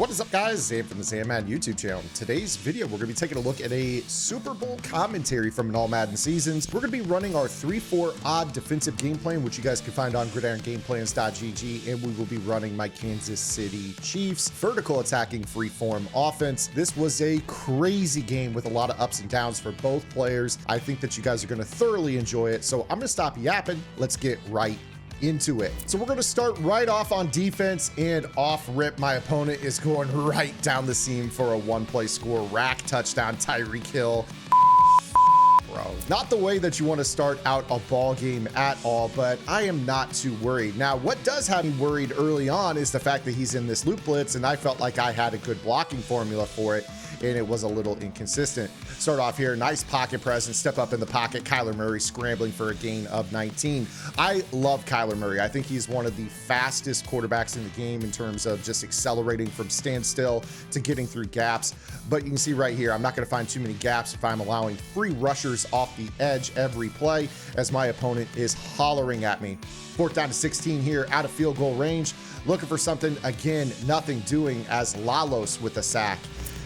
What is up, guys? Zan from the Zanman YouTube channel. Today's video, we're going to be taking a look at a Super Bowl commentary from an All Madden Seasons. We're going to be running our 3-4 odd defensive game plan, which you guys can find on gridirongameplans.gg, and we will be running my Kansas City Chiefs vertical attacking freeform offense. This was a crazy game with a lot of ups and downs for both players. I think that you guys are going to thoroughly enjoy it, so I'm going to stop yapping. Let's get right into it. So we're going to start right off on defense, and off rip, my opponent is going right down the seam for a one-play score. Rack touchdown, Tyreek Hill. Bro, not the way that you want to start out a ball game at all, but I am not too worried. Now, what does have me worried early on is the fact that he's in this Loop Blitz, and I felt like I had a good blocking formula for it, and it was a little inconsistent. Start off here, nice pocket presence, step up in the pocket. Kyler Murray scrambling for a gain of 19. I love Kyler Murray. I think he's one of the fastest quarterbacks in the game in terms of just accelerating from standstill to getting through gaps. But you can see right here, I'm not going to find too many gaps if I'm allowing free rushers off the edge every play as my opponent is hollering at me. Fourth down to 16 here, out of field goal range. Looking for something, again, nothing doing as Lalos with a sack.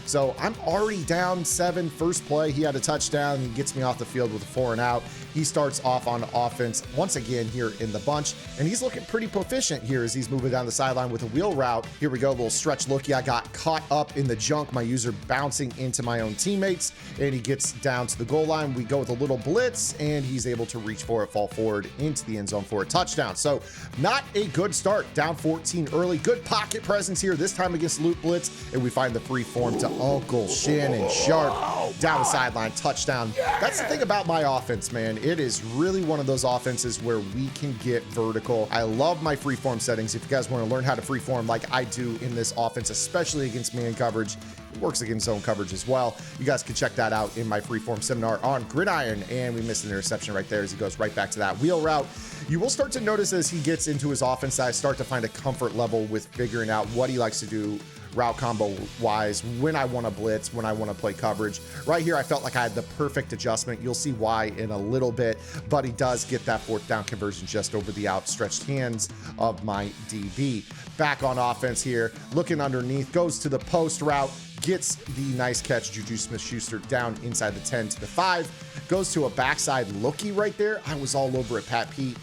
So I'm already down 7. First play, he had a touchdown. He gets me off the field with a 4 and out. He starts off on offense once again here in the bunch, and he's looking pretty proficient here as he's moving down the sideline with a wheel route. Here we go, a little stretch looky. I got caught up in the junk, my user bouncing into my own teammates, and he gets down to the goal line. We go with a little blitz, and he's able to reach for it, fall forward into the end zone for a touchdown. So not a good start, down 14 early. Good pocket presence here, this time against Loop Blitz, and we find the free form to Uncle Shannon Sharp down the sideline, touchdown. That's the thing about my offense, man. It is really one of those offenses where we can get vertical. I love my freeform settings. If you guys want to learn how to freeform like I do in this offense, especially against man coverage, it works against zone coverage as well. You guys can check that out in my freeform seminar on Gridiron, and we missed an interception right there as he goes right back to that wheel route. You will start to notice as he gets into his offense that I start to find a comfort level with figuring out what he likes to do route combo wise, when I want to blitz, when I want to play coverage. Right here, I felt like I had the perfect adjustment. You'll see why in a little bit, but he does get that fourth down conversion just over the outstretched hands of my DB. Back on offense here, looking underneath, goes to the post route, gets the nice catch. Juju Smith-Schuster down inside the 10 to the 5, goes to a backside looky right there. I was all over it, Pat Pete.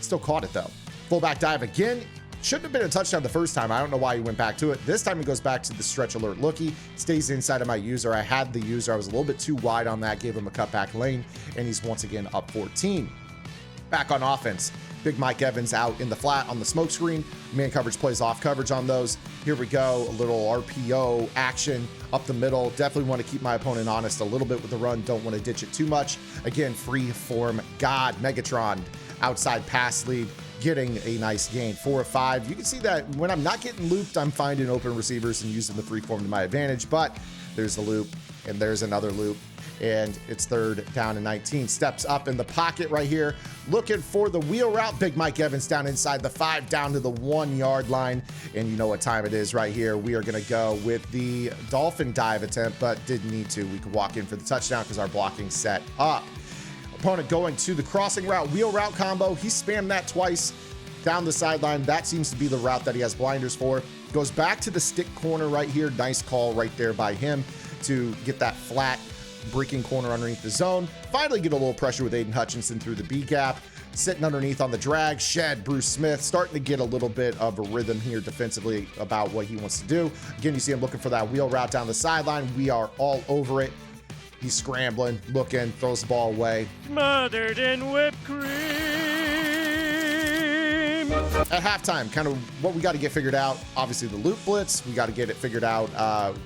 Still caught it though. Fullback dive again. Shouldn't have been a touchdown the first time. I don't know why he went back to it. This time he goes back to the stretch alert looky, stays inside of my user. I had the user. I was a little bit too wide on that, gave him a cutback lane, and he's once again up 14. Back on offense. Big Mike Evans out in the flat on the smoke screen. Man coverage plays off coverage on those. Here we go. A little RPO action up the middle. Definitely want to keep my opponent honest a little bit with the run. Don't want to ditch it too much. Again, free form God. Megatron outside pass lead, getting a nice gain, 4 of 5. You can see that when I'm not getting looped, I'm finding open receivers and using the free form to my advantage, but there's the loop and there's another loop, and it's third down and 19. Steps up in the pocket right here, looking for the wheel route. Big Mike Evans down inside the 5, down to the 1 yard line, and you know what time it is right here. We are going to go with the dolphin dive attempt, but didn't need to. We could walk in for the touchdown because our blocking set up. Opponent going to the crossing route, wheel route combo. He spammed that twice down the sideline. That seems to be the route that he has blinders for. Goes back to the stick corner right here. Nice call right there by him to get that flat breaking corner underneath the zone. Finally get a little pressure with Aiden Hutchinson through the B gap. Sitting underneath on the drag, shed Bruce Smith, starting to get a little bit of a rhythm here defensively about what he wants to do. Again, you see him looking for that wheel route down the sideline. We are all over it. He's scrambling, looking, throws the ball away. Smothered in whipped cream. At halftime, kind of what we got to get figured out. Obviously, the Loop Blitz, we got to get it figured out,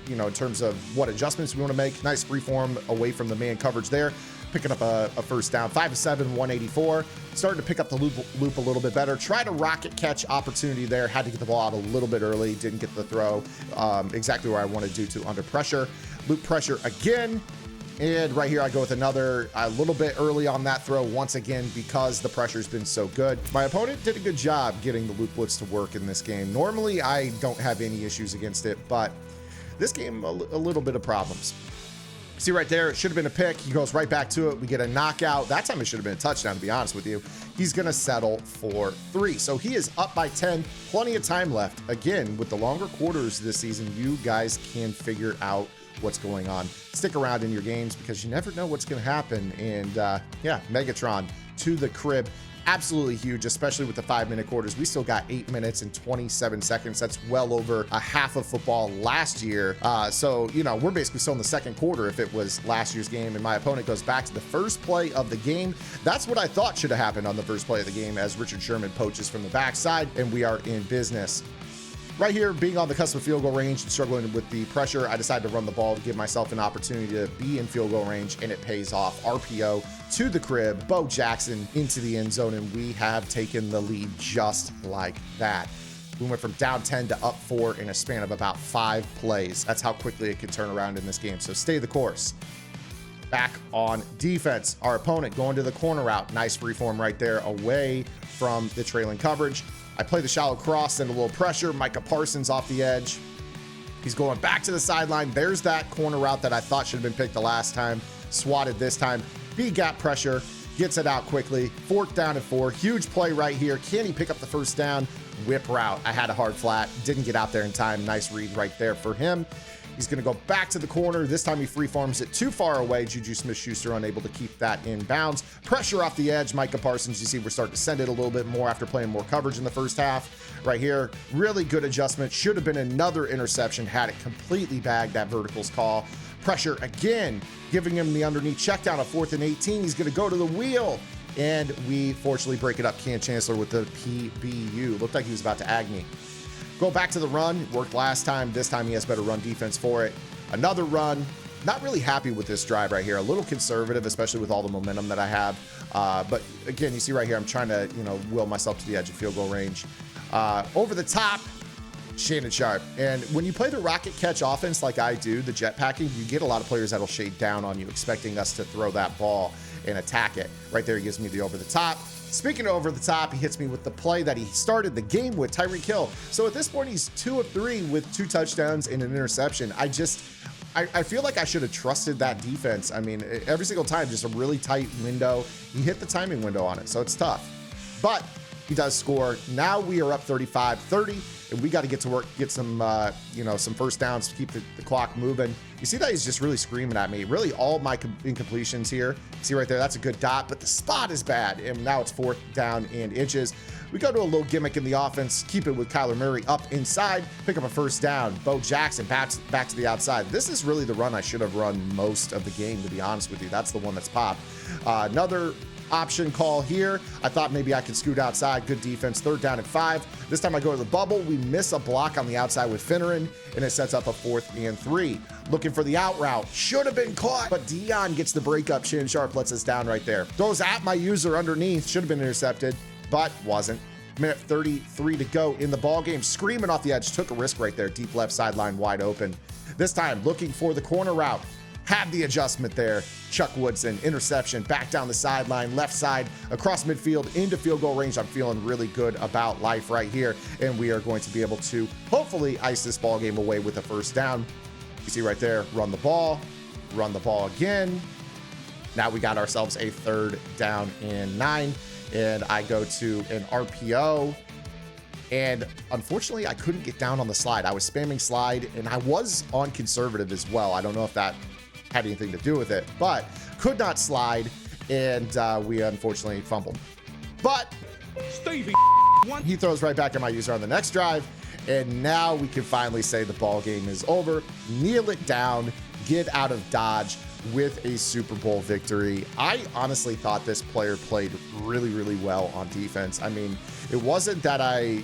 in terms of what adjustments we want to make. Nice freeform away from the man coverage there. Picking up a first down, 5 of 7, 184. Starting to pick up the loop a little bit better. Tried a rocket catch opportunity there. Had to get the ball out a little bit early. Didn't get the throw exactly where I wanted to do to under pressure. Loop pressure again. And right here, I go with another a little bit early on that throw once again because the pressure's been so good. My opponent did a good job getting the Loop Blitz to work in this game. Normally, I don't have any issues against it, but this game, a little bit of problems. See right there, it should have been a pick. He goes right back to it. We get a knockout. That time it should have been a touchdown, to be honest with you. He's going to settle for 3. So he is up by 10. Plenty of time left. Again, with the longer quarters this season, you guys can figure out what's going on. Stick around in your games because you never know what's going to happen. And yeah, Megatron to the crib. Absolutely huge, especially with the 5-minute quarters. We still got 8 minutes and 27 seconds. That's well over a half of football last year. So, you know, we're basically still in the second quarter if it was last year's game. And my opponent goes back to the first play of the game. That's what I thought should have happened on the first play of the game as Richard Sherman poaches from the backside, and we are in business. Right here, being on the cusp of field goal range and struggling with the pressure, I decided to run the ball to give myself an opportunity to be in field goal range, and it pays off. RPO to the crib, Bo Jackson into the end zone, and we have taken the lead just like that. We went from down 10 to up 4 in a span of about 5 plays. That's how quickly it could turn around in this game, so stay the course. Back on defense, our opponent going to the corner route. Nice freeform right there away from the trailing coverage. I play the shallow cross and a little pressure. Micah Parsons off the edge. He's going back to the sideline. There's that corner route that I thought should have been picked the last time. Swatted this time. B gap pressure. Gets it out quickly. 4th down and 4. Huge play right here. Can he pick up the first down? Whip route. I had a hard flat. Didn't get out there in time. Nice read right there for him. He's going to go back to the corner. This time he freeforms it too far away. Juju Smith-Schuster unable to keep that in bounds. Pressure off the edge. Micah Parsons, you see we're starting to send it a little bit more after playing more coverage in the first half. Right here, really good adjustment. Should have been another interception had it completely bagged. That verticals call. Pressure again, giving him the underneath check down, a 4th and 18. He's going to go to the wheel. And we fortunately break it up. Ken Chancellor with the PBU. Looked like he was about to ag me. Go back to the run. Worked last time. This time he has better run defense for it. Another run. Not really happy with this drive right here. A little conservative, especially with all the momentum that I have. But again, you see right here, I'm trying to, will myself to the edge of field goal range. Over the top, Shannon Sharp. And when you play the rocket catch offense like I do, the jetpacking, you get a lot of players that'll shade down on you, expecting us to throw that ball and attack it. Right there, he gives me the over the top. Speaking of over the top, he hits me with the play that he started the game with, Tyreek Hill. So at this point, he's 2 of 3 with 2 touchdowns and an interception. I feel like I should have trusted that defense. I mean, every single time, just a really tight window. He hit the timing window on it, so it's tough. But he does score. Now we are up 35-30, and we got to get to work, get some, some first downs to keep the clock moving. You see that he's just really screaming at me. Really, all my incompletions here. See right there, that's a good dot, but the spot is bad, and now it's 4th down and inches. We go to a little gimmick in the offense, keep it with Kyler Murray up inside, pick up a first down. Bo Jackson back to the outside. This is really the run I should have run most of the game, to be honest with you. That's the one that's popped. Another option call here. I thought maybe I could scoot outside. Good defense. 3rd down and 5. This time I go to the bubble. We miss a block on the outside with Finneran, and it sets up a 4th and 3. Looking for the out route. Should have been caught, but Dion gets the breakup. Shannon Sharp lets us down right there. Throws at my user underneath. Should have been intercepted, but wasn't. Minute 33 to go in the ball game. Screaming off the edge. Took a risk right there. Deep left sideline wide open. This time looking for the corner route. Had the adjustment there. Chuck Woodson, interception, back down the sideline, left side, across midfield, into field goal range. I'm feeling really good about life right here, and we are going to be able to hopefully ice this ball game away with a first down. You see right there, run the ball again. Now we got ourselves a 3rd down and 9, and I go to an RPO. And unfortunately, I couldn't get down on the slide. I was spamming slide, and I was on conservative as well. I don't know if that had anything to do with it, but could not slide, and we unfortunately fumbled. But Stevie, he throws right back at my user on the next drive, and now we can finally say the ball game is over. Kneel it down, get out of Dodge with a Super Bowl victory. I honestly thought this player played really, really well on defense. I mean, it wasn't that I,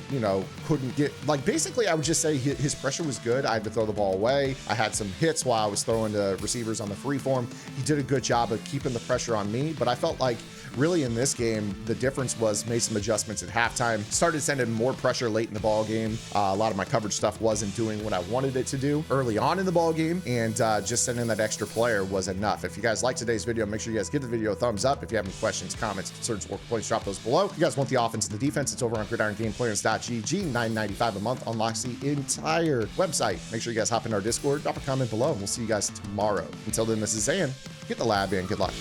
couldn't get, basically I would just say his pressure was good. I had to throw the ball away. I had some hits while I was throwing the receivers on the freeform. He did a good job of keeping the pressure on me, but I felt like Really in this game, the difference was made some adjustments at halftime, started sending more pressure late in the ball game. A lot of my coverage stuff wasn't doing what I wanted it to do early on in the ball game, and just sending that extra player was enough. If you guys like today's video, make sure you guys give the video a thumbs up. If you have any questions, comments, concerns, or points, drop those below. If you guys want the offense and the defense, it's over on gridirongameplayers.gg. $9.95 a month unlocks the entire website. Make sure you guys hop in our Discord, drop a comment below, and we'll see you guys tomorrow. Until then, this is Zan. Get the lab in. Good luck.